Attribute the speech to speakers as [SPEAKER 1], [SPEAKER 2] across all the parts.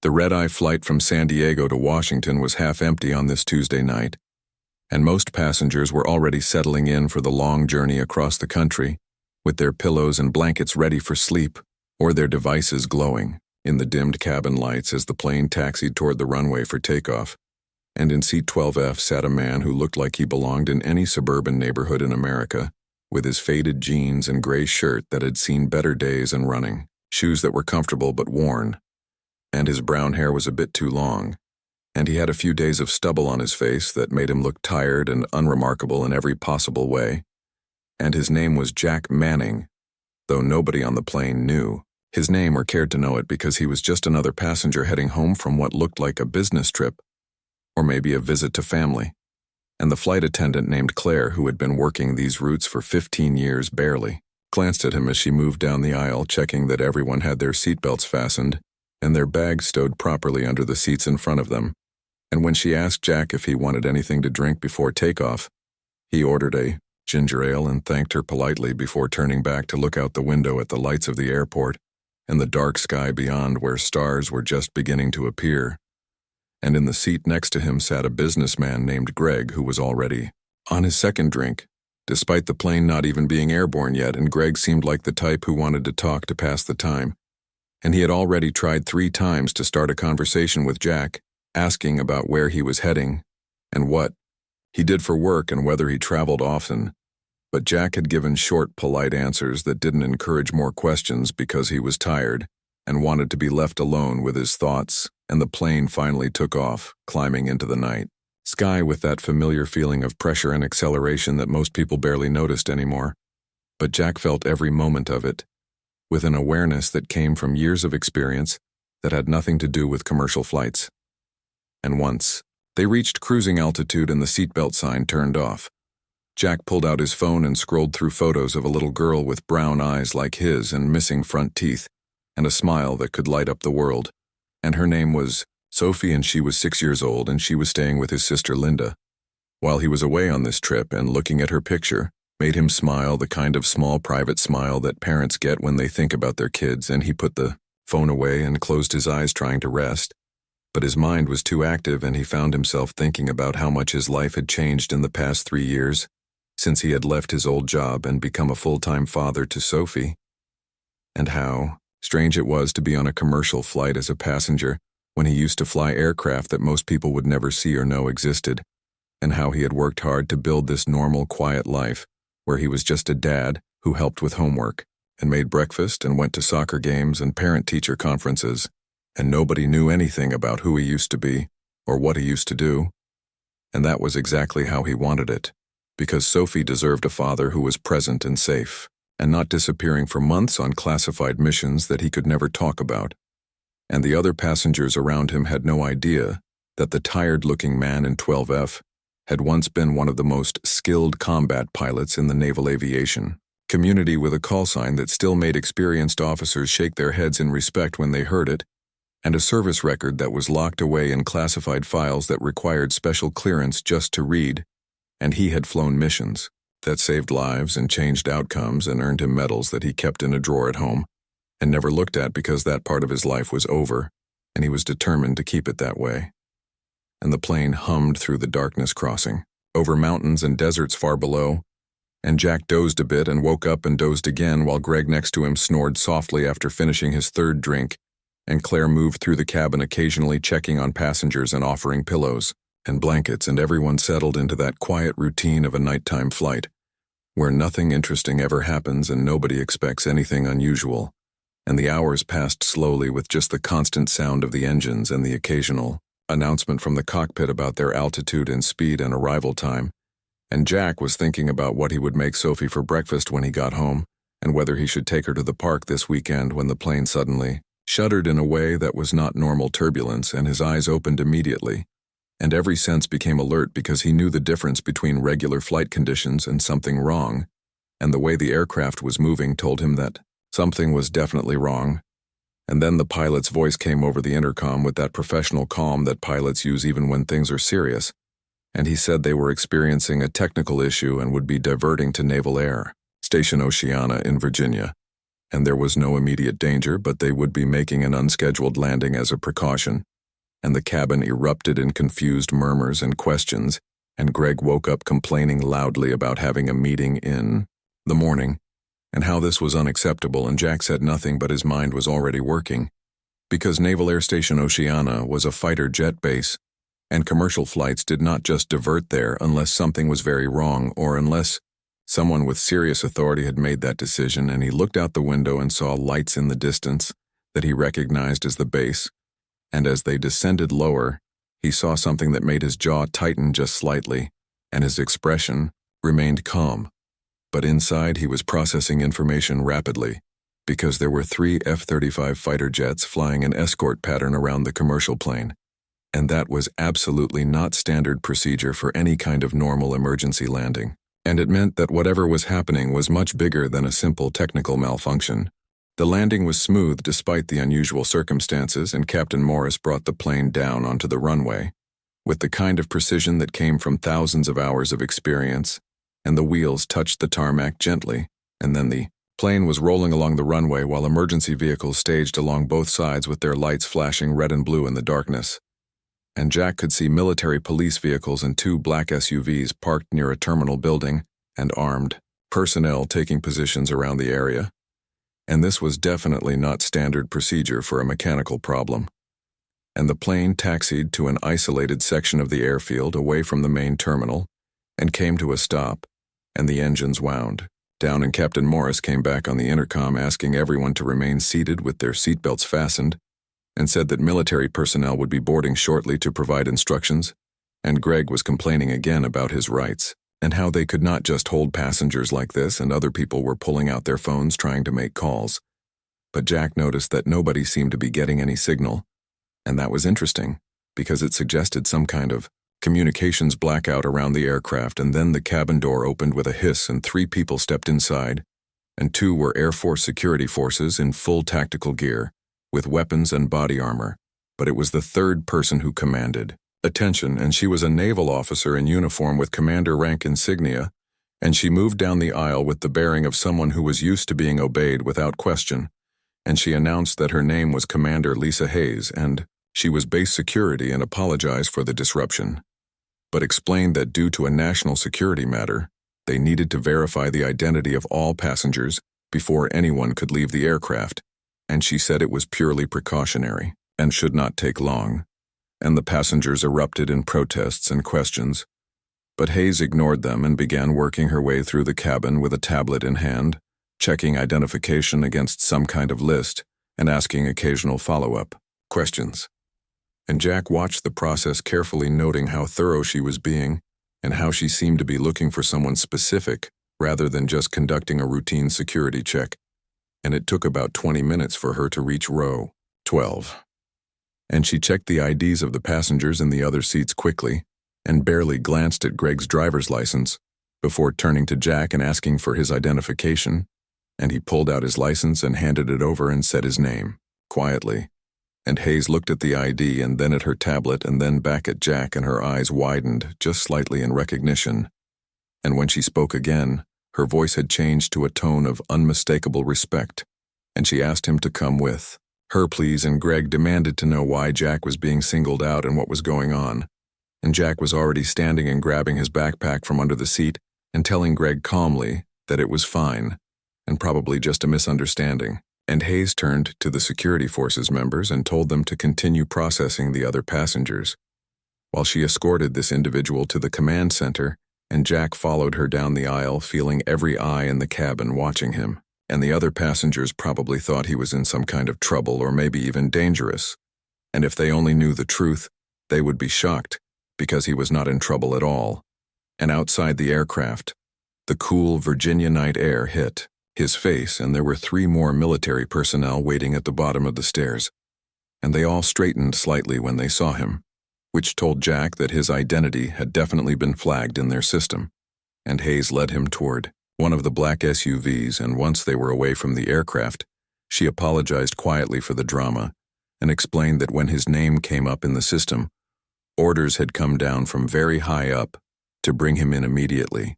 [SPEAKER 1] The red-eye flight from San Diego to Washington was half empty on this Tuesday night, and most passengers were already settling in for the long journey across the country, with their pillows and blankets ready for sleep, or their devices glowing in the dimmed cabin lights as the plane taxied toward the runway for takeoff. And in seat 12F sat a man who looked like he belonged in any suburban neighborhood in America, with his faded jeans and gray shirt that had seen better days and running, shoes that were comfortable but worn, and his brown hair was a bit too long, and he had a few days of stubble on his face that made him look tired and unremarkable in every possible way. And his name was Jack Manning, though nobody on the plane knew his name or cared to know it because he was just another passenger heading home from what looked like a business trip, or maybe a visit to family. And the flight attendant named Claire, who had been working these routes for 15 years barely, glanced at him as she moved down the aisle, checking that everyone had their seatbelts fastened and their bags stowed properly under the seats in front of them. And when she asked Jack if he wanted anything to drink before takeoff, he ordered a ginger ale and thanked her politely before turning back to look out the window at the lights of the airport and the dark sky beyond where stars were just beginning to appear. And in the seat next to him sat a businessman named Greg, who was already on his second drink, despite the plane not even being airborne yet, and Greg seemed like the type who wanted to talk to pass the time. And he had already tried 3 times to start a conversation with Jack, asking about where he was heading and what he did for work and whether he traveled often. But Jack had given short, polite answers that didn't encourage more questions because he was tired and wanted to be left alone with his thoughts, and the plane finally took off, climbing into the night sky with that familiar feeling of pressure and acceleration that most people barely noticed anymore. But Jack felt every moment of it, with an awareness that came from years of experience that had nothing to do with commercial flights. And once they reached cruising altitude and the seatbelt sign turned off, Jack pulled out his phone and scrolled through photos of a little girl with brown eyes like his and missing front teeth, and a smile that could light up the world. And her name was Sophie, and she was 6 years old, and she was staying with his sister Linda. While he was away on this trip, and looking at her picture made him smile, the kind of small private smile that parents get when they think about their kids, and he put the phone away and closed his eyes trying to rest. But his mind was too active, and he found himself thinking about how much his life had changed in the past 3 years, since he had left his old job and become a full-time father to Sophie, and how strange it was to be on a commercial flight as a passenger when he used to fly aircraft that most people would never see or know existed, and how he had worked hard to build this normal, quiet life where he was just a dad who helped with homework and made breakfast and went to soccer games and parent-teacher conferences, and nobody knew anything about who he used to be or what he used to do. And that was exactly how he wanted it, because Sophie deserved a father who was present and safe, and not disappearing for months on classified missions that he could never talk about. And the other passengers around him had no idea that the tired-looking man in 12F had once been one of the most skilled combat pilots in the naval aviation community, with a call sign that still made experienced officers shake their heads in respect when they heard it, and a service record that was locked away in classified files that required special clearance just to read. And he had flown missions that saved lives and changed outcomes and earned him medals that he kept in a drawer at home and never looked at because that part of his life was over, and he was determined to keep it that way. And the plane hummed through the darkness, crossing over mountains and deserts far below, and Jack dozed a bit and woke up and dozed again while Greg next to him snored softly after finishing his 3rd drink, and Claire moved through the cabin occasionally checking on passengers and offering pillows and blankets, and everyone settled into that quiet routine of a nighttime flight, where nothing interesting ever happens and nobody expects anything unusual, and the hours passed slowly with just the constant sound of the engines and the occasional announcement from the cockpit about their altitude and speed and arrival time. And Jack was thinking about what he would make Sophie for breakfast when he got home, and whether he should take her to the park this weekend, when the plane suddenly shuddered in a way that was not normal turbulence, and his eyes opened immediately, and every sense became alert because he knew the difference between regular flight conditions and something wrong, and the way the aircraft was moving told him that something was definitely wrong. And then the pilot's voice came over the intercom with that professional calm that pilots use even when things are serious, and he said they were experiencing a technical issue and would be diverting to Naval Air Station Oceana in Virginia. and there was no immediate danger, but they would be making an unscheduled landing as a precaution, and the cabin erupted in confused murmurs and questions, and Greg woke up complaining loudly about having a meeting in the morning, and how this was unacceptable, and Jack said nothing, but his mind was already working, because Naval Air Station Oceana was a fighter jet base, and commercial flights did not just divert there unless something was very wrong, or unless someone with serious authority had made that decision. And he looked out the window and saw lights in the distance that he recognized as the base, and as they descended lower, he saw something that made his jaw tighten just slightly, and his expression remained calm. But inside he was processing information rapidly, because there were 3 F-35 fighter jets flying an escort pattern around the commercial plane, and that was absolutely not standard procedure for any kind of normal emergency landing. And it meant that whatever was happening was much bigger than a simple technical malfunction. The landing was smooth despite the unusual circumstances, and Captain Morris brought the plane down onto the runway, with the kind of precision that came from thousands of hours of experience, and the wheels touched the tarmac gently, and then the plane was rolling along the runway while emergency vehicles staged along both sides with their lights flashing red and blue in the darkness. And Jack could see military police vehicles and 2 black SUVs parked near a terminal building, and armed personnel taking positions around the area. And this was definitely not standard procedure for a mechanical problem. And the plane taxied to an isolated section of the airfield away from the main terminal, and came to a stop, and the engines wound down, and Captain Morris came back on the intercom asking everyone to remain seated with their seatbelts fastened, and said that military personnel would be boarding shortly to provide instructions, and Greg was complaining again about his rights, and how they could not just hold passengers like this, and other people were pulling out their phones trying to make calls. But Jack noticed that nobody seemed to be getting any signal, and that was interesting, because it suggested some kind of communications blackout around the aircraft. And then the cabin door opened with a hiss, and 3 people stepped inside, and 2 were Air Force security forces in full tactical gear, with weapons and body armor, but it was the 3rd person who commanded attention, and she was a naval officer in uniform with commander rank insignia, and she moved down the aisle with the bearing of someone who was used to being obeyed without question, and she announced that her name was Commander Lisa Hayes, and she was base security, and apologized for the disruption, but explained that due to a national security matter, they needed to verify the identity of all passengers before anyone could leave the aircraft, and she said it was purely precautionary and should not take long. And the passengers erupted in protests and questions, but Hayes ignored them and began working her way through the cabin with a tablet in hand, checking identification against some kind of list and asking occasional follow-up questions. And Jack watched the process carefully, noting how thorough she was being and how she seemed to be looking for someone specific rather than just conducting a routine security check. And it took about 20 minutes for her to reach row 12. And she checked the IDs of the passengers in the other seats quickly, and barely glanced at Greg's driver's license, before turning to Jack and asking for his identification, and he pulled out his license and handed it over and said his name, quietly. And Hayes looked at the ID and then at her tablet and then back at Jack, and her eyes widened just slightly in recognition. And when she spoke again, her voice had changed to a tone of unmistakable respect, and she asked him to come with her, please, and Greg demanded to know why Jack was being singled out and what was going on. And Jack was already standing and grabbing his backpack from under the seat and telling Greg calmly that it was fine, and probably just a misunderstanding. And Hayes turned to the security forces members and told them to continue processing the other passengers, while she escorted this individual to the command center, and Jack followed her down the aisle, feeling every eye in the cabin watching him. And the other passengers probably thought he was in some kind of trouble, or maybe even dangerous. And if they only knew the truth, they would be shocked, because he was not in trouble at all. And outside the aircraft, the cool Virginia night air hit his face, and there were 3 more military personnel waiting at the bottom of the stairs. And they all straightened slightly when they saw him, which told Jack that his identity had definitely been flagged in their system. And Hayes led him toward one of the black SUVs, and once they were away from the aircraft, she apologized quietly for the drama and explained that when his name came up in the system, orders had come down from very high up to bring him in immediately.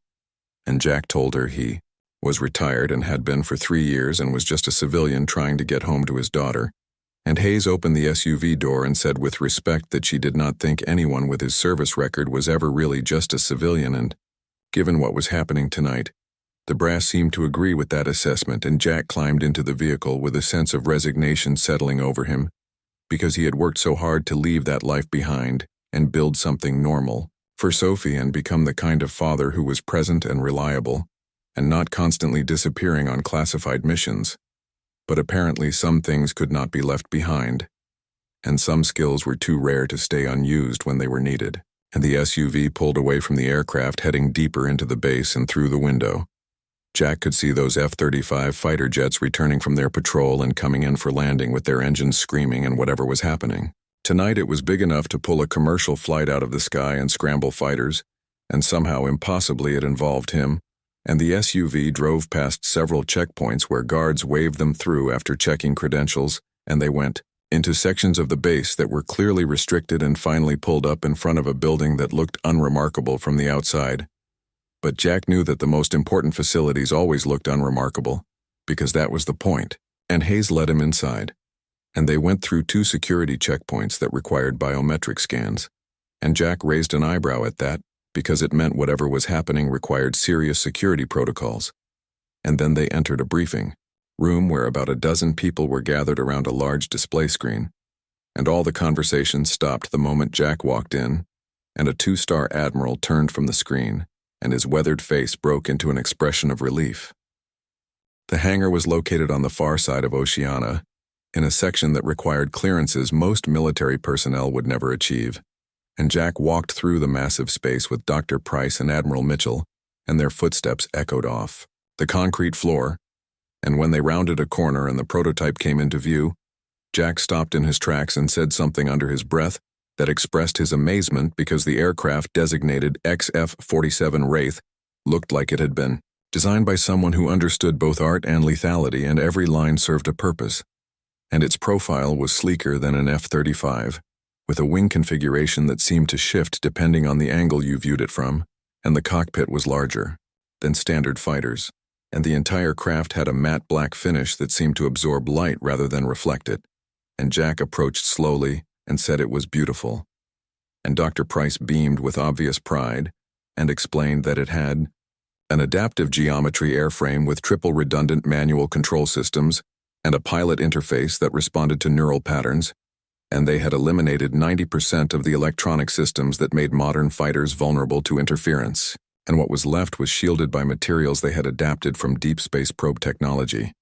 [SPEAKER 1] And Jack told her he was retired and had been for 3 years and was just a civilian trying to get home to his daughter, and Hayes opened the SUV door and said with respect that she did not think anyone with his service record was ever really just a civilian, and, given what was happening tonight, the brass seemed to agree with that assessment, and Jack climbed into the vehicle with a sense of resignation settling over him, because he had worked so hard to leave that life behind and build something normal for Sophie and become the kind of father who was present and reliable, and not constantly disappearing on classified missions. But apparently some things could not be left behind, and some skills were too rare to stay unused when they were needed. And the SUV pulled away from the aircraft, heading deeper into the base and through the window. Jack could see those F-35 fighter jets returning from their patrol and coming in for landing with their engines screaming and whatever was happening. Tonight it was big enough to pull a commercial flight out of the sky and scramble fighters, and somehow impossibly it involved him, and the SUV drove past several checkpoints where guards waved them through after checking credentials, and they went into sections of the base that were clearly restricted and finally pulled up in front of a building that looked unremarkable from the outside. But Jack knew that the most important facilities always looked unremarkable, because that was the point, and Hayes led him inside. And they went through 2 security checkpoints that required biometric scans, and Jack raised an eyebrow at that, because it meant whatever was happening required serious security protocols. And then they entered a briefing room where about a dozen people were gathered around a large display screen, and all the conversation stopped the moment Jack walked in, and a 2-star admiral turned from the screen, and his weathered face broke into an expression of relief. The hangar was located on the far side of Oceana, in a section that required clearances most military personnel would never achieve, and Jack walked through the massive space with Dr. Price and Admiral Mitchell, and their footsteps echoed off the concrete floor, and when they rounded a corner and the prototype came into view, Jack stopped in his tracks and said something under his breath that expressed his amazement because the aircraft designated XF-47 Wraith looked like it had been designed by someone who understood both art and lethality, and every line served a purpose, and its profile was sleeker than an F-35, with a wing configuration that seemed to shift depending on the angle you viewed it from, and the cockpit was larger than standard fighters, and the entire craft had a matte black finish that seemed to absorb light rather than reflect it, and Jack approached slowly and said it was beautiful. And Dr. Price beamed with obvious pride and explained that it had an adaptive geometry airframe with triple redundant manual control systems and a pilot interface that responded to neural patterns, and they had eliminated 90% of the electronic systems that made modern fighters vulnerable to interference, and what was left was shielded by materials they had adapted from deep space probe technology.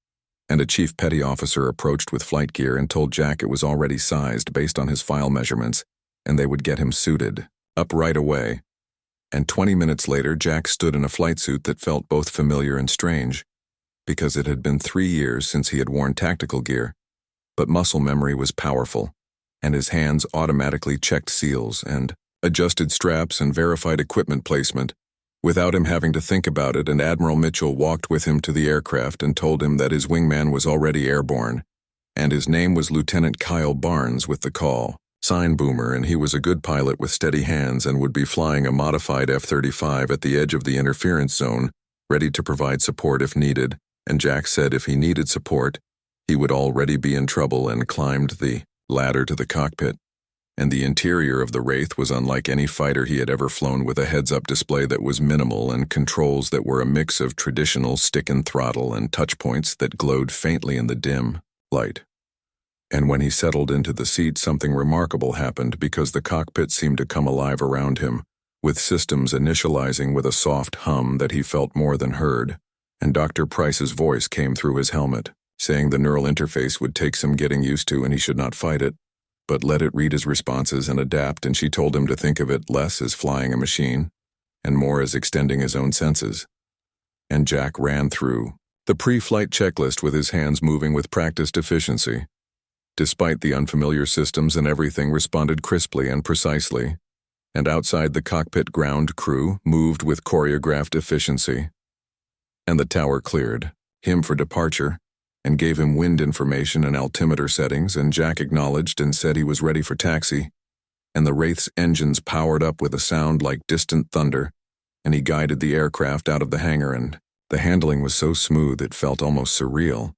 [SPEAKER 1] And a chief petty officer approached with flight gear and told Jack it was already sized based on his file measurements, and they would get him suited up right away. And 20 minutes later, Jack stood in a flight suit that felt both familiar and strange, because it had been 3 years since he had worn tactical gear, but muscle memory was powerful, and his hands automatically checked seals and adjusted straps and verified equipment placement, without him having to think about it, and Admiral Mitchell walked with him to the aircraft and told him that his wingman was already airborne, and his name was Lieutenant Kyle Barnes with the call sign Boomer, and he was a good pilot with steady hands and would be flying a modified F-35 at the edge of the interference zone, ready to provide support if needed, and Jack said if he needed support, he would already be in trouble, and climbed the ladder to the cockpit. And the interior of the Wraith was unlike any fighter he had ever flown, with a heads-up display that was minimal and controls that were a mix of traditional stick and throttle and touch points that glowed faintly in the dim light. And when he settled into the seat, something remarkable happened, because the cockpit seemed to come alive around him, with systems initializing with a soft hum that he felt more than heard, and Dr. Price's voice came through his helmet, saying the neural interface would take some getting used to and he should not fight it, but let it read his responses and adapt, and she told him to think of it less as flying a machine, and more as extending his own senses. And Jack ran through the pre-flight checklist with his hands moving with practiced efficiency. Despite the unfamiliar systems, and everything responded crisply and precisely, and outside the cockpit ground crew moved with choreographed efficiency. And the tower cleared him for departure and gave him wind information and altimeter settings, and Jack acknowledged and said he was ready for taxi, and the Wraith's engines powered up with a sound like distant thunder, and he guided the aircraft out of the hangar and The handling was so smooth it felt almost surreal,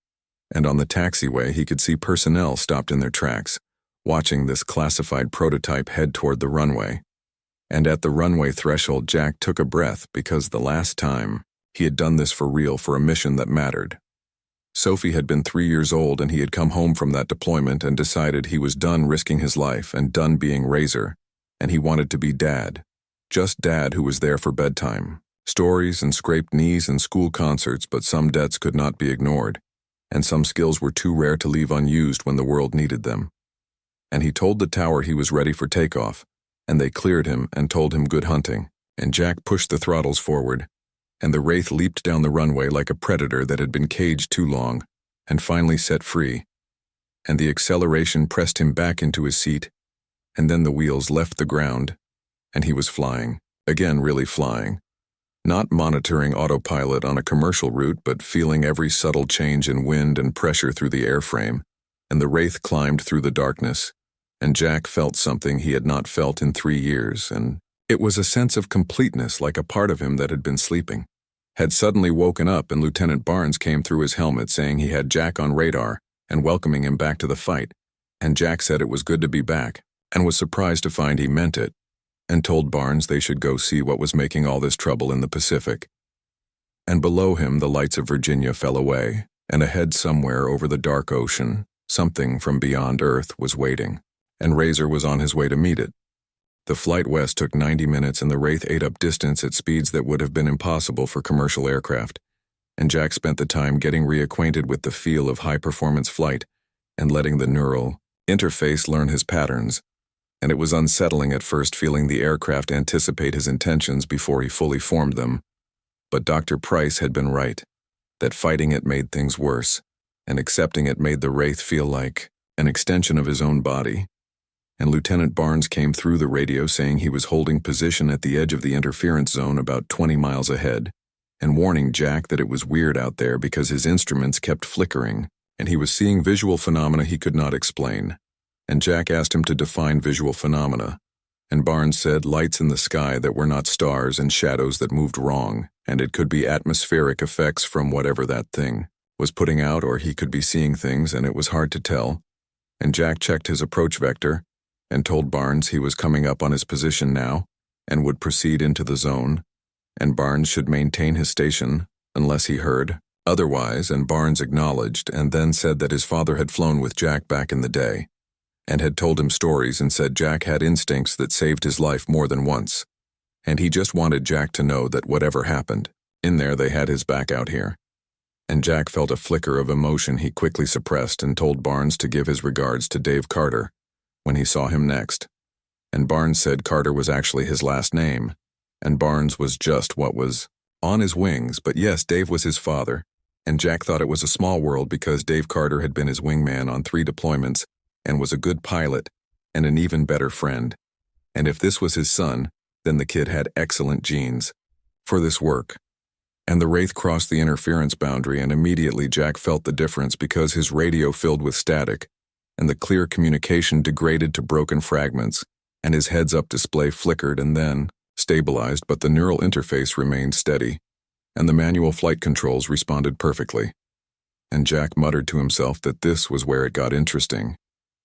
[SPEAKER 1] and on the taxiway he could see personnel stopped in their tracks, watching this classified prototype head toward the runway. And at the runway threshold, Jack took a breath because the last time he had done this for real for a mission that mattered. Sophie had been 3 years old and he had come home from that deployment and decided he was done risking his life and done being Razor, and he wanted to be Dad. Just Dad who was there for bedtime. Stories and scraped knees and school concerts, but some debts could not be ignored, and some skills were too rare to leave unused when the world needed them. And he told the tower he was ready for takeoff, and they cleared him and told him good hunting, and Jack pushed the throttles forward, and the Wraith leaped down the runway like a predator that had been caged too long, and finally set free. And the acceleration pressed him back into his seat, and then the wheels left the ground, and he was flying, again really flying. Not monitoring autopilot on a commercial route, but feeling every subtle change in wind and pressure through the airframe, and the Wraith climbed through the darkness, and Jack felt something he had not felt in 3 years, and it was a sense of completeness, like a part of him that had been sleeping had suddenly woken up, and Lieutenant Barnes came through his helmet saying he had Jack on radar and welcoming him back to the fight, and Jack said it was good to be back, and was surprised to find he meant it, and told Barnes they should go see what was making all this trouble in the Pacific. And below him the lights of Virginia fell away, and ahead somewhere over the dark ocean, something from beyond Earth was waiting, and Razor was on his way to meet it. The flight west took 90 minutes and the Wraith ate up distance at speeds that would have been impossible for commercial aircraft, and Jack spent the time getting reacquainted with the feel of high-performance flight and letting the neural interface learn his patterns, and it was unsettling at first feeling the aircraft anticipate his intentions before he fully formed them. But Dr. Price had been right, that fighting it made things worse, and accepting it made the Wraith feel like an extension of his own body. And Lieutenant Barnes came through the radio saying he was holding position at the edge of the interference zone about 20 miles ahead, and warning Jack that it was weird out there because his instruments kept flickering, and he was seeing visual phenomena he could not explain. And Jack asked him to define visual phenomena, and Barnes said lights in the sky that were not stars and shadows that moved wrong, and it could be atmospheric effects from whatever that thing was putting out, or he could be seeing things and it was hard to tell. And Jack checked his approach vector and told Barnes he was coming up on his position now and would proceed into the zone, and Barnes should maintain his station unless he heard otherwise, and Barnes acknowledged and then said that his father had flown with Jack back in the day and had told him stories and said Jack had instincts that saved his life more than once, and he just wanted Jack to know that whatever happened, in there they had his back out here. And Jack felt a flicker of emotion he quickly suppressed and told Barnes to give his regards to Dave Carter when he saw him next, and Barnes said Carter was actually his last name, and Barnes was just what was on his wings, but yes, Dave was his father, and Jack thought it was a small world because Dave Carter had been his wingman on 3 deployments and was a good pilot and an even better friend, and if this was his son, then the kid had excellent genes for this work. And the Wraith crossed the interference boundary, and immediately Jack felt the difference because his radio filled with static, and the clear communication degraded to broken fragments, and his heads-up display flickered and then stabilized, but the neural interface remained steady, and the manual flight controls responded perfectly. And Jack muttered to himself that this was where it got interesting,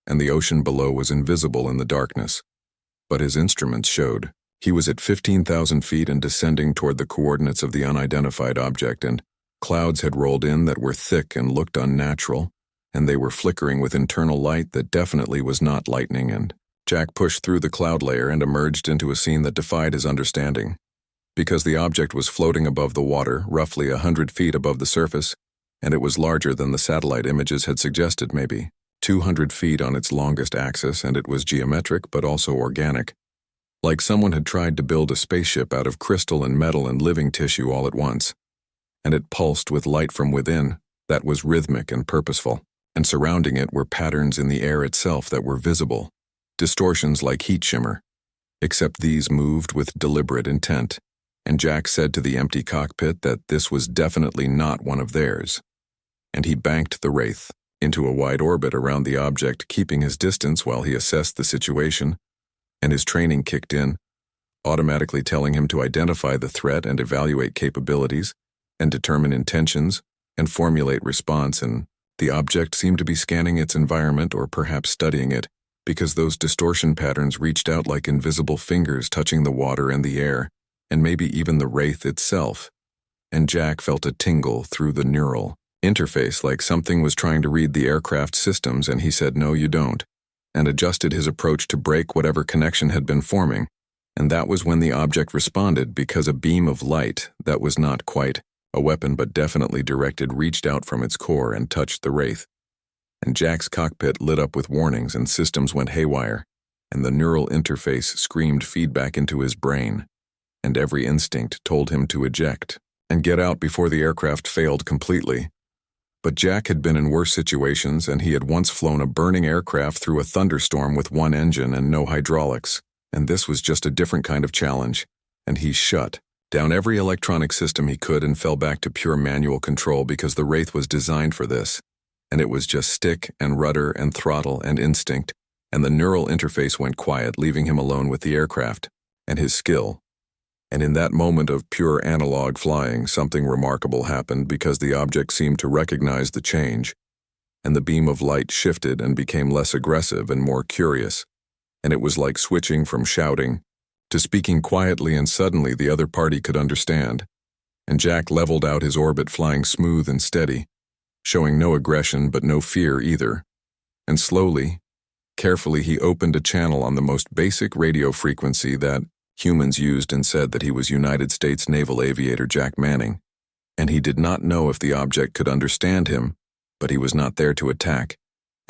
[SPEAKER 1] and the ocean below was invisible in the darkness. But his instruments showed he was at 15,000 feet and descending toward the coordinates of the unidentified object, and clouds had rolled in that were thick and looked unnatural, and they were flickering with internal light that definitely was not lightning, and Jack pushed through the cloud layer and emerged into a scene that defied his understanding, because the object was floating above the water, roughly 100 feet above the surface, and it was larger than the satellite images had suggested, maybe 200 feet on its longest axis, and it was geometric but also organic, like someone had tried to build a spaceship out of crystal and metal and living tissue all at once, and it pulsed with light from within that was rhythmic and purposeful, and surrounding it were patterns in the air itself that were visible, distortions like heat shimmer, except these moved with deliberate intent, and Jack said to the empty cockpit that this was definitely not one of theirs, and he banked the Wraith into a wide orbit around the object, keeping his distance while he assessed the situation, and his training kicked in, automatically telling him to identify the threat and evaluate capabilities, and determine intentions and formulate response, and the object seemed to be scanning its environment or perhaps studying it, because those distortion patterns reached out like invisible fingers touching the water and the air, and maybe even the wraith itself. And Jack felt a tingle through the neural interface, like something was trying to read the aircraft systems, and he said, "No, you don't," and adjusted his approach to break whatever connection had been forming. And that was when the object responded, because a beam of light that was not quite a weapon but definitely directed reached out from its core and touched the wraith. And Jack's cockpit lit up with warnings and systems went haywire, and the neural interface screamed feedback into his brain, and every instinct told him to eject and get out before the aircraft failed completely. But Jack had been in worse situations, and he had once flown a burning aircraft through a thunderstorm with one engine and no hydraulics, and this was just a different kind of challenge, and he shut down every electronic system he could and fell back to pure manual control, because the Wraith was designed for this, and it was just stick and rudder and throttle and instinct, and the neural interface went quiet, leaving him alone with the aircraft and his skill. And in that moment of pure analog flying, something remarkable happened, because the object seemed to recognize the change, and the beam of light shifted and became less aggressive and more curious, and it was like switching from shouting to speaking quietly, and suddenly the other party could understand, and Jack leveled out his orbit, flying smooth and steady, showing no aggression but no fear either. And slowly, carefully, he opened a channel on the most basic radio frequency that humans used, and said that he was United States Naval Aviator Jack Manning, and he did not know if the object could understand him, but he was not there to attack,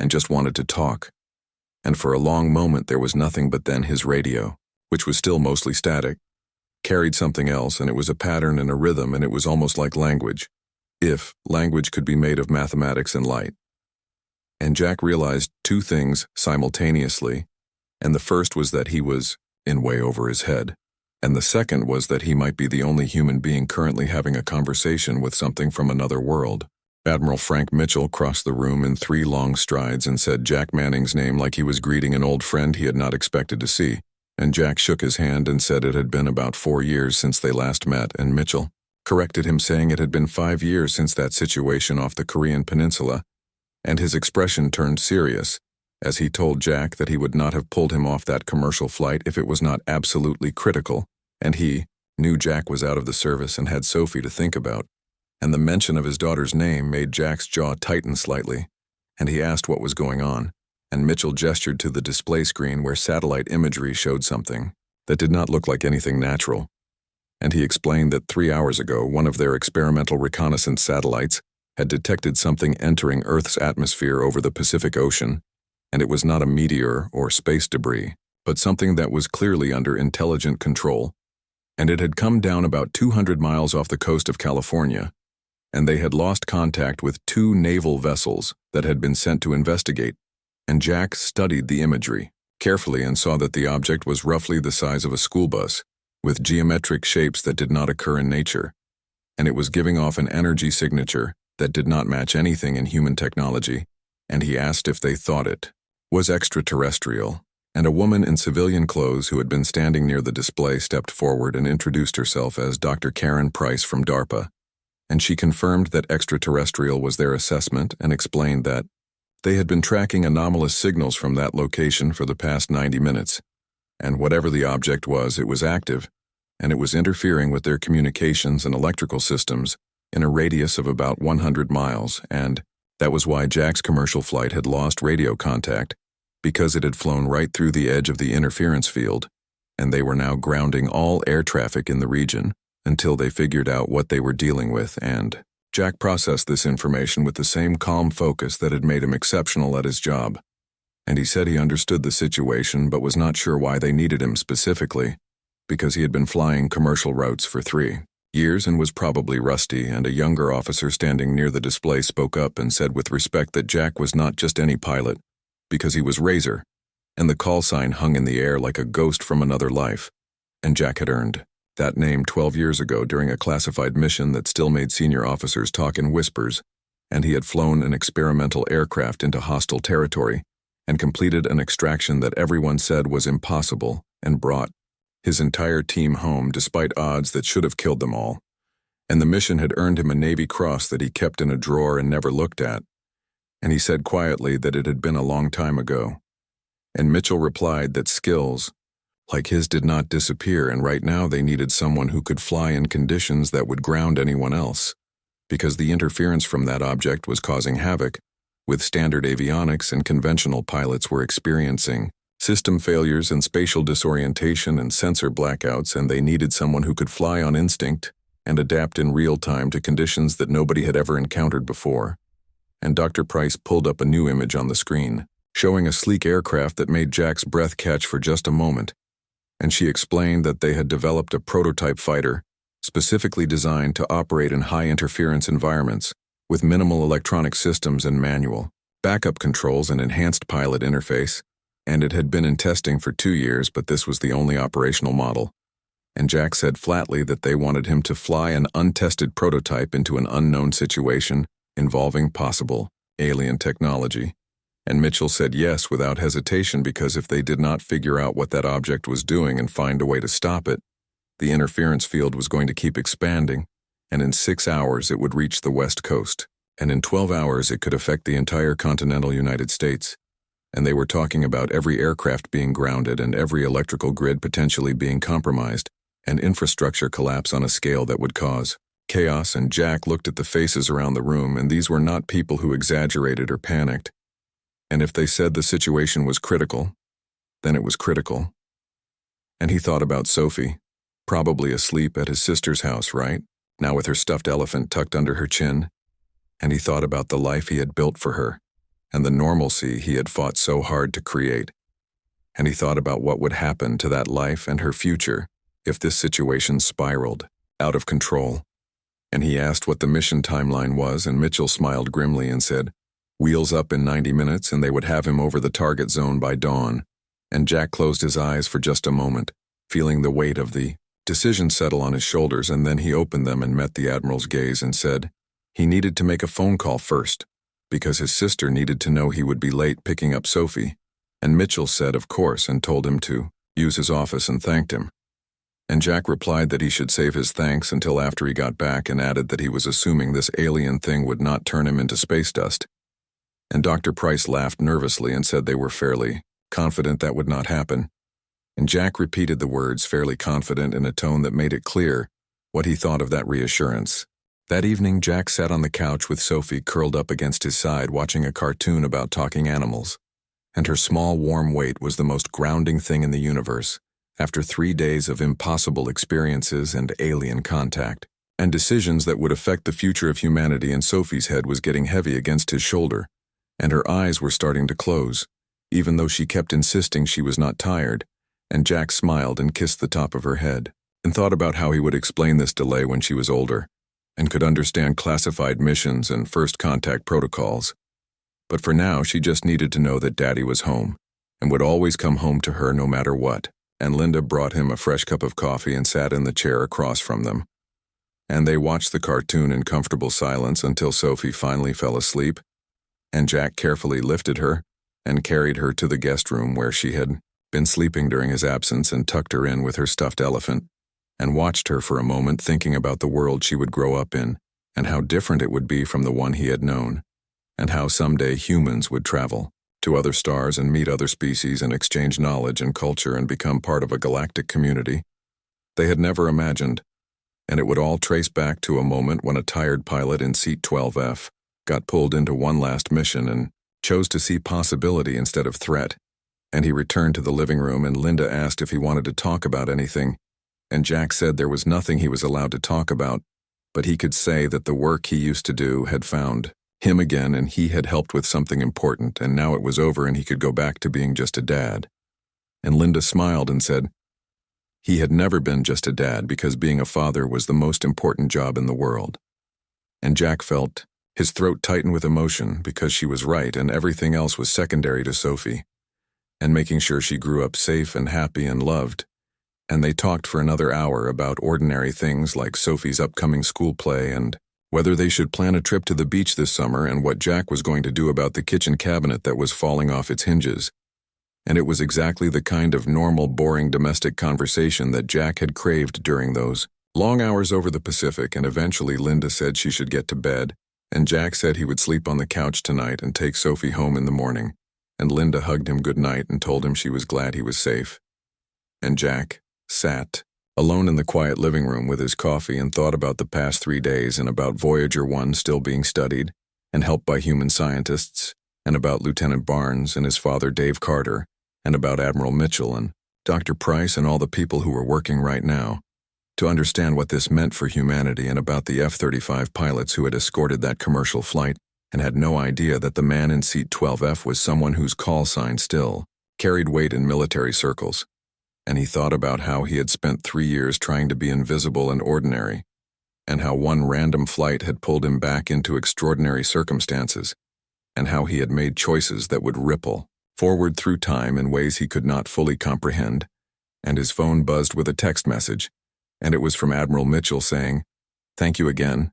[SPEAKER 1] and just wanted to talk. And for a long moment there was nothing, but then his radio, which was still mostly static, carried something else, and it was a pattern and a rhythm, and it was almost like language, if language could be made of mathematics and light. And Jack realized two things simultaneously, and the first was that he was in way over his head, and the second was that he might be the only human being currently having a conversation with something from another world. Admiral Frank Mitchell crossed the room in 3 long strides and said Jack Manning's name like he was greeting an old friend he had not expected to see, and Jack shook his hand and said it had been about 4 years since they last met, and Mitchell corrected him, saying it had been 5 years since that situation off the Korean peninsula, and his expression turned serious as he told Jack that he would not have pulled him off that commercial flight if it was not absolutely critical, and he knew Jack was out of the service and had Sophie to think about, and the mention of his daughter's name made Jack's jaw tighten slightly, and he asked what was going on, and Mitchell gestured to the display screen where satellite imagery showed something that did not look like anything natural, and he explained that 3 hours ago one of their experimental reconnaissance satellites had detected something entering Earth's atmosphere over the Pacific Ocean, and it was not a meteor or space debris, but something that was clearly under intelligent control, and it had come down about 200 miles off the coast of California, and they had lost contact with 2 naval vessels that had been sent to investigate, and Jack studied the imagery carefully and saw that the object was roughly the size of a school bus, with geometric shapes that did not occur in nature, and it was giving off an energy signature that did not match anything in human technology, and he asked if they thought it was extraterrestrial, and a woman in civilian clothes who had been standing near the display stepped forward and introduced herself as Dr. Karen Price from DARPA, and she confirmed that extraterrestrial was their assessment and explained that they had been tracking anomalous signals from that location for the past 90 minutes, and whatever the object was, it was active, and it was interfering with their communications and electrical systems in a radius of about 100 miles, and that was why Jack's commercial flight had lost radio contact, because it had flown right through the edge of the interference field, and they were now grounding all air traffic in the region until they figured out what they were dealing with, and Jack processed this information with the same calm focus that had made him exceptional at his job, and he said he understood the situation but was not sure why they needed him specifically, because he had been flying commercial routes for 3 years and was probably rusty, and a younger officer standing near the display spoke up and said with respect that Jack was not just any pilot, because he was Razor, and the call sign hung in the air like a ghost from another life, and Jack had earned that name 12 years ago during a classified mission that still made senior officers talk in whispers, and he had flown an experimental aircraft into hostile territory and completed an extraction that everyone said was impossible and brought his entire team home despite odds that should have killed them all. and the mission had earned him a Navy Cross that he kept in a drawer and never looked at, and he said quietly that it had been a long time ago. And Mitchell replied that skills like his did not disappear, and right now they needed someone who could fly in conditions that would ground anyone else, because the interference from that object was causing havoc, with standard avionics, and conventional pilots were experiencing system failures and spatial disorientation and sensor blackouts, and they needed someone who could fly on instinct and adapt in real time to conditions that nobody had ever encountered before. And Dr. Price pulled up a new image on the screen, showing a sleek aircraft that made Jack's breath catch for just a moment, and she explained that they had developed a prototype fighter specifically designed to operate in high-interference environments with minimal electronic systems and manual backup controls and enhanced pilot interface, and it had been in testing for 2 years, but this was the only operational model. And Jack said flatly that they wanted him to fly an untested prototype into an unknown situation involving possible alien technology. And Mitchell said yes without hesitation, because if they did not figure out what that object was doing and find a way to stop it, the interference field was going to keep expanding, and in 6 hours it would reach the West Coast, and in 12 hours it could affect the entire continental United States. And they were talking about every aircraft being grounded and every electrical grid potentially being compromised, and infrastructure collapse on a scale that would cause chaos. And Jack looked at the faces around the room, and these were not people who exaggerated or panicked. And if they said the situation was critical, then it was critical. And he thought about Sophie, probably asleep at his sister's house, right? Now with her stuffed elephant tucked under her chin. And he thought about the life he had built for her, and the normalcy he had fought so hard to create. And he thought about what would happen to that life and her future if this situation spiraled out of control. And he asked what the mission timeline was, and Mitchell smiled grimly and said, wheels up in 90 minutes, and they would have him over the target zone by dawn. And Jack closed his eyes for just a moment, feeling the weight of the decision settle on his shoulders, and then he opened them and met the Admiral's gaze and said he needed to make a phone call first, because his sister needed to know he would be late picking up Sophie. And Mitchell said of course and told him to use his office and thanked him. And Jack replied that he should save his thanks until after he got back, and added that he was assuming this alien thing would not turn him into space dust. And Dr. Price laughed nervously and said they were fairly confident that would not happen. And Jack repeated the words fairly confident in a tone that made it clear what he thought of that reassurance. That evening, Jack sat on the couch with Sophie curled up against his side, watching a cartoon about talking animals. And her small, warm weight was the most grounding thing in the universe, after 3 days of impossible experiences and alien contact, and decisions that would affect the future of humanity. And Sophie's head was getting heavy against his shoulder, and her eyes were starting to close, even though she kept insisting she was not tired. And Jack smiled and kissed the top of her head, and thought about how he would explain this delay when she was older, and could understand classified missions and first contact protocols. But for now, she just needed to know that Daddy was home, and would always come home to her no matter what. And Linda brought him a fresh cup of coffee and sat in the chair across from them. And they watched the cartoon in comfortable silence until Sophie finally fell asleep, and Jack carefully lifted her and carried her to the guest room where she had been sleeping during his absence, and tucked her in with her stuffed elephant, and watched her for a moment, thinking about the world she would grow up in, and how different it would be from the one he had known, and how someday humans would travel to other stars and meet other species and exchange knowledge and culture and become part of a galactic community they had never imagined. And it would all trace back to a moment when a tired pilot in seat 12F got pulled into one last mission and chose to see possibility instead of threat. And he returned to the living room, and Linda asked if he wanted to talk about anything, and Jack said there was nothing he was allowed to talk about, but he could say that the work he used to do had found him again, and he had helped with something important, and now it was over and he could go back to being just a dad. And Linda smiled and said he had never been just a dad, because being a father was the most important job in the world. And Jack felt his throat tighten with emotion, because she was right, and everything else was secondary to Sophie, and making sure she grew up safe and happy and loved. And they talked for another hour about ordinary things like Sophie's upcoming school play, and whether they should plan a trip to the beach this summer, and what Jack was going to do about the kitchen cabinet that was falling off its hinges. And it was exactly the kind of normal, boring domestic conversation that Jack had craved during those Long hours over the Pacific, and eventually Linda said she should get to bed, and Jack said he would sleep on the couch tonight and take Sophie home in the morning, and Linda hugged him good night and told him she was glad he was safe. And Jack sat alone in the quiet living room with his coffee and thought about the past 3 days and about Voyager 1 still being studied and helped by human scientists, and about Lieutenant Barnes and his father Dave Carter, and about Admiral Mitchell and Dr. Price and all the people who were working right now to understand what this meant for humanity, and about the F-35 pilots who had escorted that commercial flight and had no idea that the man in seat 12F was someone whose call sign still carried weight in military circles. And he thought about how he had spent 3 years trying to be invisible and ordinary, and how one random flight had pulled him back into extraordinary circumstances, and how he had made choices that would ripple forward through time in ways he could not fully comprehend. And his phone buzzed with a text message, and it was from Admiral Mitchell saying, "Thank you again,"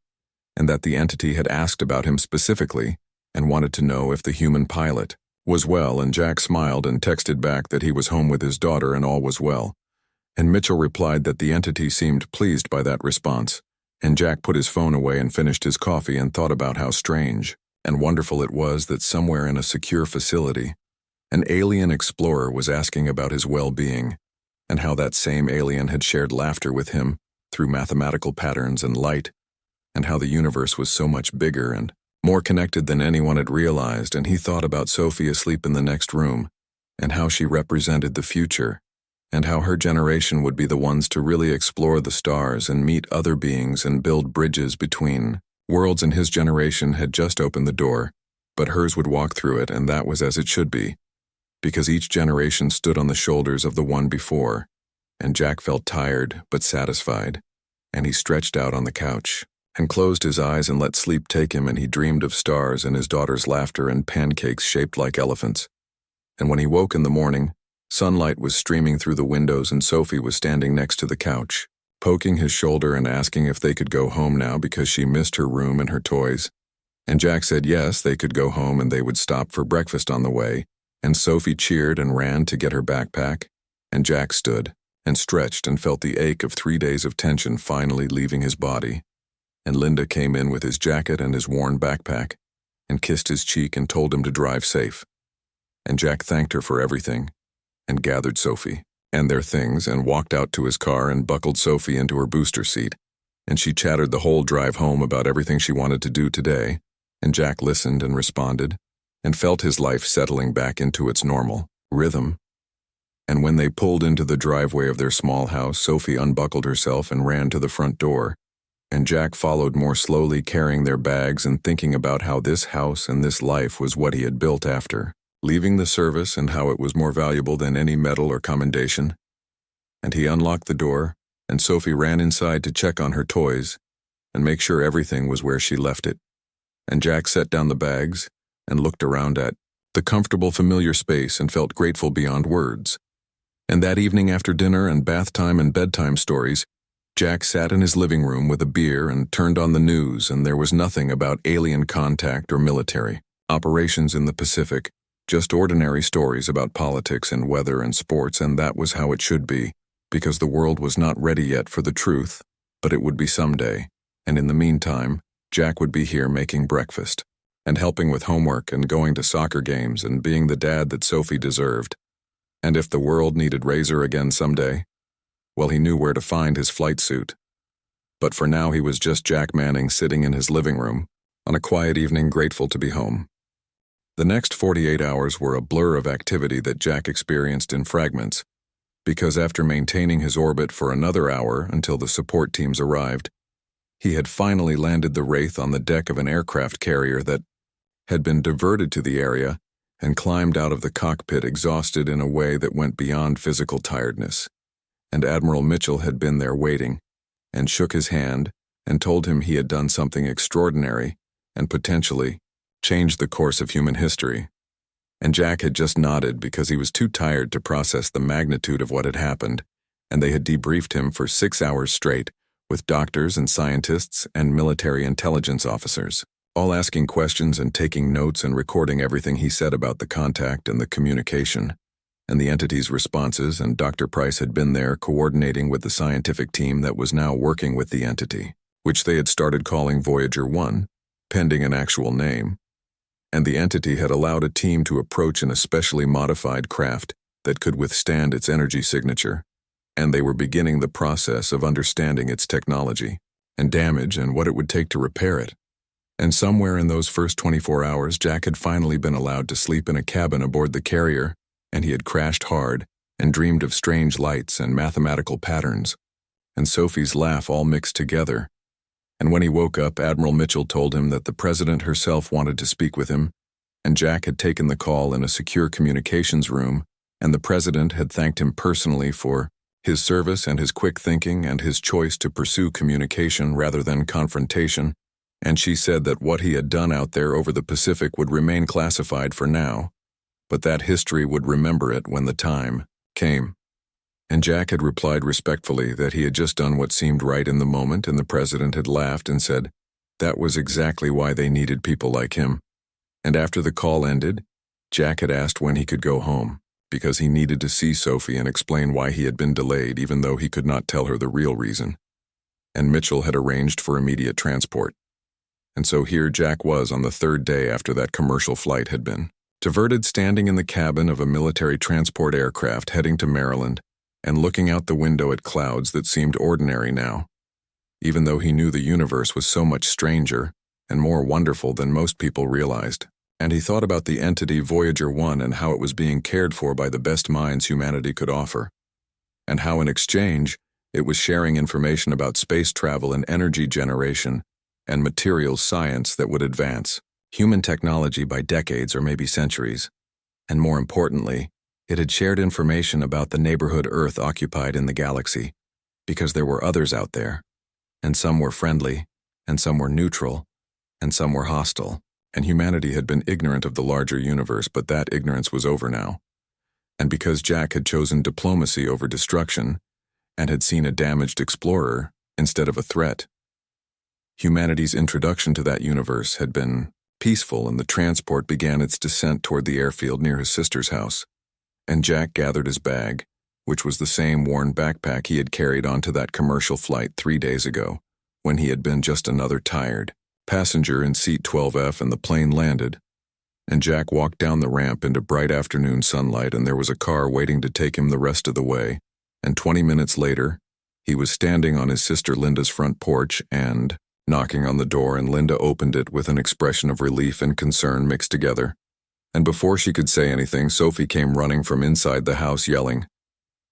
[SPEAKER 1] and that the entity had asked about him specifically and wanted to know if the human pilot was well, and Jack smiled and texted back that he was home with his daughter and all was well. And Mitchell replied that the entity seemed pleased by that response, and Jack put his phone away and finished his coffee and thought about how strange and wonderful it was that somewhere in a secure facility, an alien explorer was asking about his well-being, and how that same alien had shared laughter with him through mathematical patterns and light, and how the universe was so much bigger and more connected than anyone had realized. And he thought about Sophie asleep in the next room, and how she represented the future, and how her generation would be the ones to really explore the stars and meet other beings and build bridges between worlds, and his generation had just opened the door, but hers would walk through it, and that was as it should be, because each generation stood on the shoulders of the one before. And Jack felt tired but satisfied, and he stretched out on the couch and closed his eyes and let sleep take him, and he dreamed of stars and his daughter's laughter and pancakes shaped like elephants. And when he woke in the morning, sunlight was streaming through the windows, and Sophie was standing next to the couch, poking his shoulder and asking if they could go home now because she missed her room and her toys. And Jack said yes, they could go home and they would stop for breakfast on the way, and Sophie cheered and ran to get her backpack, and Jack stood and stretched and felt the ache of 3 days of tension finally leaving his body. And Linda came in with his jacket and his worn backpack and kissed his cheek and told him to drive safe. And Jack thanked her for everything and gathered Sophie and their things and walked out to his car and buckled Sophie into her booster seat. And she chattered the whole drive home about everything she wanted to do today, and Jack listened and responded and felt his life settling back into its normal rhythm. And when they pulled into the driveway of their small house, Sophie unbuckled herself and ran to the front door, and Jack followed more slowly, carrying their bags and thinking about how this house and this life was what he had built after leaving the service, and how it was more valuable than any medal or commendation. And he unlocked the door, and Sophie ran inside to check on her toys and make sure everything was where she left it. And Jack set down the bags and looked around at the comfortable, familiar space and felt grateful beyond words. And that evening, after dinner and bath time and bedtime stories, Jack sat in his living room with a beer and turned on the news, and there was nothing about alien contact or military operations in the Pacific, just ordinary stories about politics and weather and sports, and that was how it should be, because the world was not ready yet for the truth, but it would be someday. And in the meantime, Jack would be here making breakfast and helping with homework and going to soccer games and being the dad that Sophie deserved. And if the world needed Razor again someday, well, he knew where to find his flight suit. But for now, he was just Jack Manning sitting in his living room on a quiet evening, grateful to be home. The next 48 hours were a blur of activity that Jack experienced in fragments, because after maintaining his orbit for another hour until the support teams arrived, he had finally landed the Wraith on the deck of an aircraft carrier that had been diverted to the area, and climbed out of the cockpit exhausted in a way that went beyond physical tiredness. And Admiral Mitchell had been there waiting, and shook his hand and told him he had done something extraordinary and potentially changed the course of human history. And Jack had just nodded because he was too tired to process the magnitude of what had happened, and they had debriefed him for 6 hours straight with doctors and scientists and military intelligence officers, all asking questions and taking notes and recording everything he said about the contact and the communication. and the entity's responses, and Dr. Price had been there coordinating with the scientific team that was now working with the entity, which they had started calling Voyager 1, pending an actual name. And the entity had allowed a team to approach an especially modified craft that could withstand its energy signature, and they were beginning the process of understanding its technology and damage and what it would take to repair it. And somewhere in those first 24 hours, Jack had finally been allowed to sleep in a cabin aboard the carrier, and he had crashed hard and dreamed of strange lights and mathematical patterns, and Sophie's laugh all mixed together. And when he woke up, Admiral Mitchell told him that the President herself wanted to speak with him, and Jack had taken the call in a secure communications room, and the President had thanked him personally for his service and his quick thinking and his choice to pursue communication rather than confrontation, and she said that what he had done out there over the Pacific would remain classified for now, but that history would remember it when the time came. And Jack had replied respectfully that he had just done what seemed right in the moment, and the President had laughed and said that was exactly why they needed people like him. And after the call ended, Jack had asked when he could go home, because he needed to see Sophie and explain why he had been delayed, even though he could not tell her the real reason. And Mitchell had arranged for immediate transport. And so here Jack was on the third day after that commercial flight had been diverted, standing in the cabin of a military transport aircraft heading to Maryland, and looking out the window at clouds that seemed ordinary now, even though he knew the universe was so much stranger and more wonderful than most people realized. And he thought about the entity Voyager 1 and how it was being cared for by the best minds humanity could offer, and how in exchange it was sharing information about space travel and energy generation and materials science that would advance human technology by decades or maybe centuries. And more importantly, it had shared information about the neighborhood Earth occupied in the galaxy, because there were others out there, and some were friendly, and some were neutral, and some were hostile, and humanity had been ignorant of the larger universe, but that ignorance was over now. And because Jack had chosen diplomacy over destruction, and had seen a damaged explorer instead of a threat, humanity's introduction to that universe had been peaceful, and the transport began its descent toward the airfield near his sister's house. And Jack gathered his bag, which was the same worn backpack he had carried onto that commercial flight 3 days ago, when he had been just another tired passenger in seat 12F, and the plane landed. And Jack walked down the ramp into bright afternoon sunlight, and there was a car waiting to take him the rest of the way. And 20 minutes later, he was standing on his sister Linda's front porch and knocking on the door, and Linda opened it with an expression of relief and concern mixed together. And before she could say anything, Sophie came running from inside the house yelling,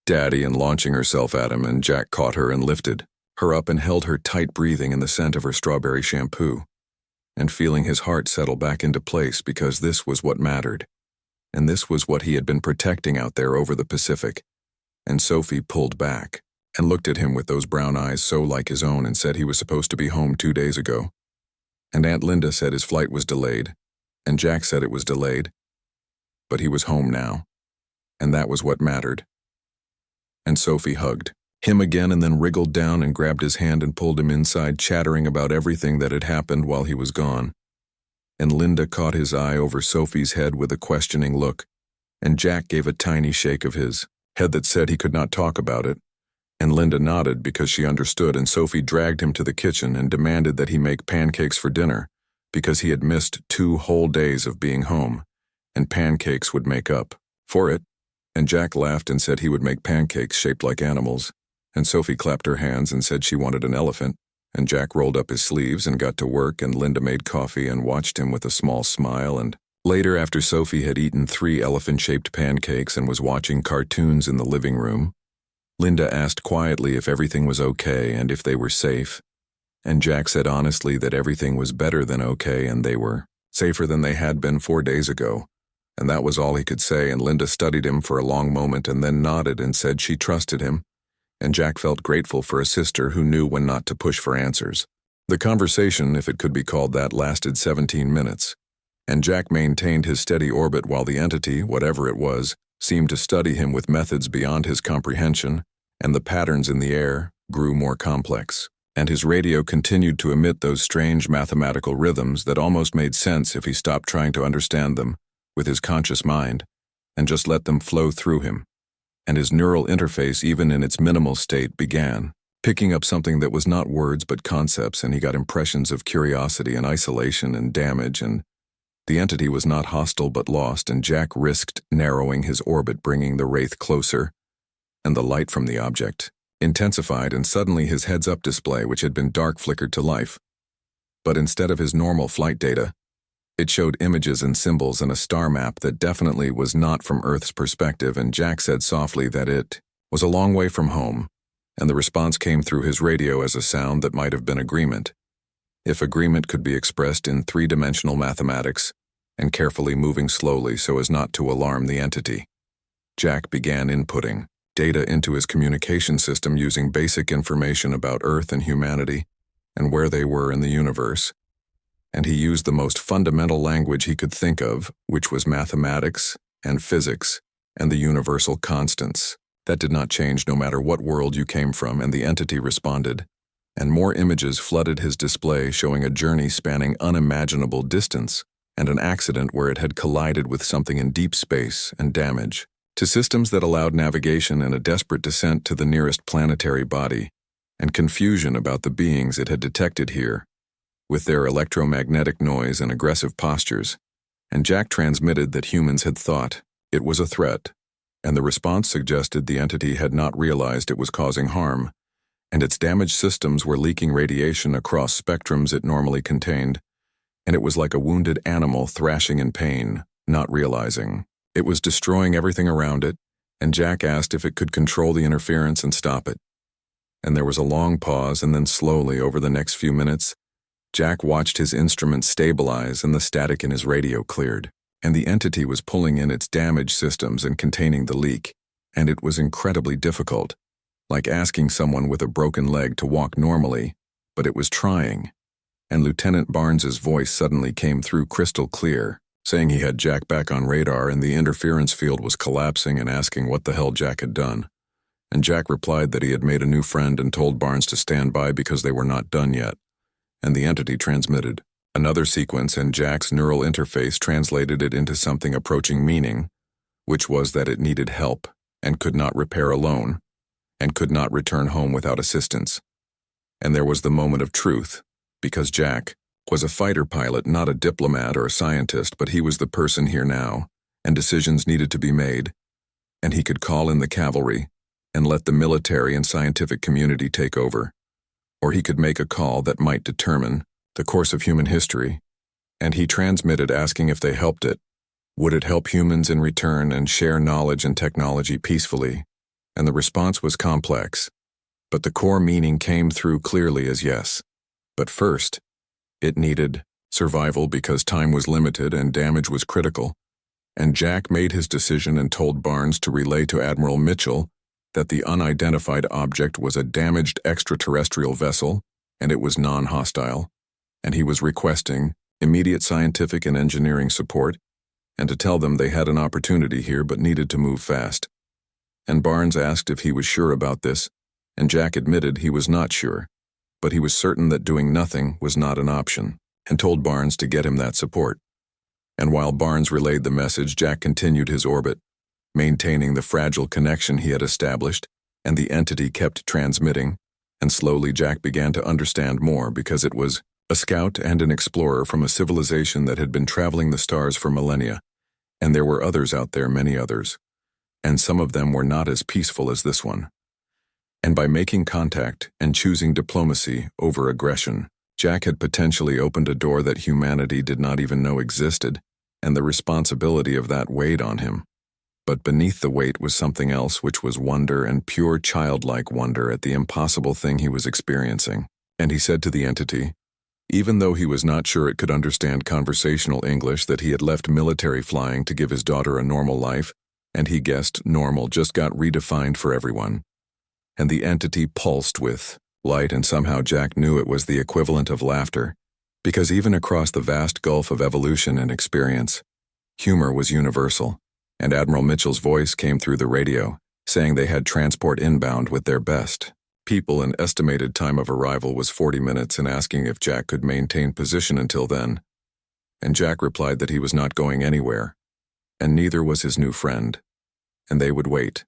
[SPEAKER 1] "Daddy," and launching herself at him, and Jack caught her and lifted her up and held her tight, breathing in the scent of her strawberry shampoo, and feeling his heart settle back into place, because this was what mattered, and this was what he had been protecting out there over the Pacific. And Sophie pulled back and looked at him with those brown eyes so like his own, and said he was supposed to be home 2 days ago. And Aunt Linda said his flight was delayed, and Jack said it was delayed, but he was home now, and that was what mattered. And Sophie hugged him again, and then wriggled down and grabbed his hand and pulled him inside, chattering about everything that had happened while he was gone. And Linda caught his eye over Sophie's head with a questioning look, and Jack gave a tiny shake of his head that said he could not talk about it. And Linda nodded because she understood, and Sophie dragged him to the kitchen and demanded that he make pancakes for dinner, because he had missed 2 whole days of being home, and pancakes would make up for it. And Jack laughed and said he would make pancakes shaped like animals, and Sophie clapped her hands and said she wanted an elephant, and Jack rolled up his sleeves and got to work, and Linda made coffee and watched him with a small smile. And later, after Sophie had eaten 3 elephant-shaped pancakes and was watching cartoons in the living room, Linda asked quietly if everything was okay and if they were safe, and Jack said honestly that everything was better than okay, and they were safer than they had been 4 days ago. And that was all he could say, and Linda studied him for a long moment and then nodded and said she trusted him, and Jack felt grateful for a sister who knew when not to push for answers. The conversation, if it could be called that, lasted 17 minutes, and Jack maintained his steady orbit while the entity, whatever it was, seemed to study him with methods beyond his comprehension, and the patterns in the air grew more complex, and his radio continued to emit those strange mathematical rhythms that almost made sense if he stopped trying to understand them with his conscious mind. and just let them flow through him. And his neural interface, even in its minimal state, began, picking up something that was not words but concepts, and he got impressions of curiosity and isolation and damage, and the entity was not hostile but lost, and Jack risked narrowing his orbit, bringing the wraith closer, and the light from the object intensified, and suddenly his heads-up display, which had been dark, flickered to life. But instead of his normal flight data, it showed images and symbols and a star map that definitely was not from Earth's perspective, and Jack said softly that it was a long way from home, and the response came through his radio as a sound that might have been agreement, if agreement could be expressed in three-dimensional mathematics, and carefully moving slowly so as not to alarm the entity. Jack began inputting data into his communication system using basic information about Earth and humanity and where they were in the universe, and he used the most fundamental language he could think of, which was mathematics and physics and the universal constants. That did not change no matter what world you came from, and the entity responded, and more images flooded his display, showing a journey spanning unimaginable distance and an accident where it had collided with something in deep space, and damage to systems that allowed navigation and a desperate descent to the nearest planetary body, and confusion about the beings it had detected here, with their electromagnetic noise and aggressive postures, and Jack transmitted that humans had thought it was a threat, and the response suggested the entity had not realized it was causing harm, and its damaged systems were leaking radiation across spectrums it normally contained, and it was like a wounded animal thrashing in pain, not realizing. It was destroying everything around it, and Jack asked if it could control the interference and stop it. And there was a long pause, and then slowly, over the next few minutes, Jack watched his instrument stabilize and the static in his radio cleared, and the entity was pulling in its damaged systems and containing the leak, and it was incredibly difficult, like asking someone with a broken leg to walk normally, but it was trying. And Lieutenant Barnes's voice suddenly came through crystal clear, saying he had Jack back on radar and the interference field was collapsing, and asking what the hell Jack had done. And Jack replied that he had made a new friend and told Barnes to stand by because they were not done yet. And the entity transmitted another sequence, and Jack's neural interface translated it into something approaching meaning, which was that it needed help and could not repair alone, and could not return home without assistance. And there was the moment of truth, because Jack was a fighter pilot, not a diplomat or a scientist, but he was the person here now, and decisions needed to be made, and he could call in the cavalry and let the military and scientific community take over, or he could make a call that might determine the course of human history, and he transmitted asking if they helped it. Would it help humans in return and share knowledge and technology peacefully? And the response was complex, but the core meaning came through clearly as yes. But first, it needed survival because time was limited and damage was critical, and Jack made his decision and told Barnes to relay to Admiral Mitchell that the unidentified object was a damaged extraterrestrial vessel and it was non-hostile, and he was requesting immediate scientific and engineering support, and to tell them they had an opportunity here but needed to move fast. And Barnes asked if he was sure about this, and Jack admitted he was not sure, but he was certain that doing nothing was not an option, and told Barnes to get him that support. And while Barnes relayed the message, Jack continued his orbit, maintaining the fragile connection he had established, and the entity kept transmitting, and slowly Jack began to understand more, because it was a scout and an explorer from a civilization that had been traveling the stars for millennia, and there were others out there, many others, and some of them were not as peaceful as this one. And by making contact and choosing diplomacy over aggression, Jack had potentially opened a door that humanity did not even know existed, and the responsibility of that weighed on him. But beneath the weight was something else, which was wonder, and pure childlike wonder at the impossible thing he was experiencing. And he said to the entity, even though he was not sure it could understand conversational English, that he had left military flying to give his daughter a normal life, and he guessed normal just got redefined for everyone. And the entity pulsed with light, and somehow Jack knew it was the equivalent of laughter, because even across the vast gulf of evolution and experience, humor was universal, and Admiral Mitchell's voice came through the radio, saying they had transport inbound with their best people, and estimated time of arrival was 40 minutes, and asking if Jack could maintain position until then. And Jack replied that he was not going anywhere, and neither was his new friend. And they would wait.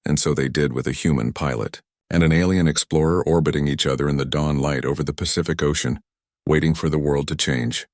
[SPEAKER 1] And so they did with a human pilot and an alien explorer orbiting each other in the dawn light over the Pacific Ocean, waiting for the world to change.